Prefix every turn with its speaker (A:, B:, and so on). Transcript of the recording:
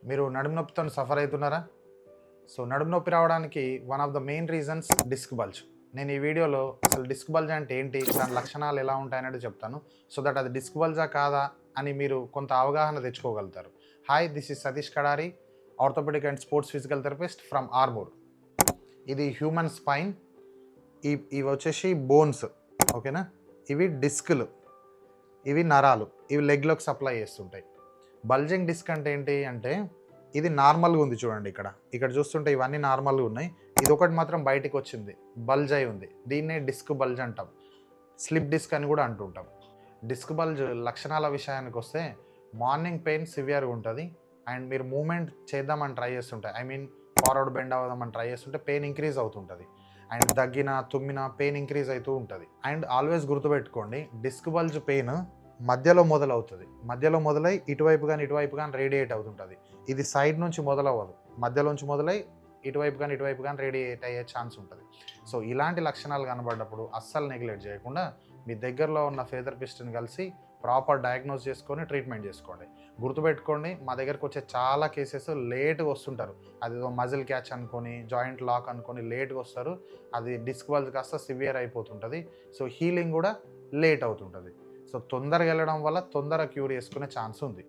A: మీరు నడుము నొప్పితో సఫర్ అవుతున్నారా? సో నడుము నొప్పి రావడానికి one of the main reasons disc bulge. నేను ఈ వీడియోలో అసలు డిస్క్ బల్జ్ అంటే ఏంటి, దాని లక్షణాలు ఎలా ఉంటాయనేది చెప్తాను. సో దట్ అది డిస్క్ బల్జా కాదా అని మీరు కొంత అవగాహన తెచ్చుకోగలుగుతారు. Hi, this is Satish Kadari, orthopaedic and sports physical therapist from Armoor. ఇది హ్యూమన్ స్పైన్. ఇవి వచ్చేసి బోన్స్, ఓకేనా. ఇవి డిస్క్లు, ఇవి నరాలు, ఇవి లెగ్లోకి సప్లై చేస్తుంటాయి. బల్జింగ్ డిస్క్ అంటే ఏంటి అంటే, ఇది నార్మల్గా ఉంది చూడండి. ఇక్కడ చూస్తుంటే ఇవన్నీ నార్మల్గా ఉన్నాయి, ఇది ఒకటి మాత్రం బయటికి వచ్చింది, బల్జ్ అయి ఉంది. దీన్నే డిస్క్ బల్జ్ అంటాం, స్లిప్ డిస్క్ అని కూడా అంటుంటాం. డిస్క్ బల్జ్ లక్షణాల విషయానికి వస్తే, మార్నింగ్ పెయిన్ సివియర్గా ఉంటుంది అండ్ మీరు మూమెంట్ చేద్దామని ట్రై చేస్తుంటే, ఐ మీన్ ఫార్వర్డ్ బెండ్ అవ్వదామని ట్రై చేస్తుంటే పెయిన్ ఇంక్రీజ్ అవుతుంటుంది అండ్ దగ్గిన తుమ్మిన పెయిన్ ఇంక్రీజ్ అవుతూ ఉంటుంది. అండ్ ఆల్వేస్ గుర్తుపెట్టుకోండి, డిస్క్ బల్జ్ పెయిన్ మధ్యలో మొదలవుతుంది, మధ్యలో మొదలై ఇటువైపు కానీ రేడియేట్ అవుతుంటుంది. ఇది సైడ్ నుంచి మొదలవ్వదు, మధ్యలోంచి మొదలై ఇటువైపు కానీ రేడియేట్ అయ్యే ఛాన్స్ ఉంటుంది. సో ఇలాంటి లక్షణాలు కనబడ్డప్పుడు అస్సలు నెగ్లెక్ట్ చేయకుండా మీ దగ్గరలో ఉన్న ఫిజియోథెరపిస్ట్ని కలిసి ప్రాపర్ డయాగ్నోస్ చేసుకొని ట్రీట్మెంట్ చేసుకోండి. గుర్తుపెట్టుకోండి, మా దగ్గరకు వచ్చే చాలా కేసెస్ లేట్గా వస్తుంటారు. అది మజిల్ క్యాచ్ అనుకొని, జాయింట్ లాక్ అనుకొని లేట్గా వస్తారు. అది డిస్క్ బల్జ్ కాస్త సివియర్ అయిపోతుంటుంది. సో హీలింగ్ కూడా లేట్ అవుతుంటుంది. సో తొందరగా వెళ్ళడం వల్ల తొందరగా క్యూర్ చేసుకునే ఛాన్స్ ఉంది.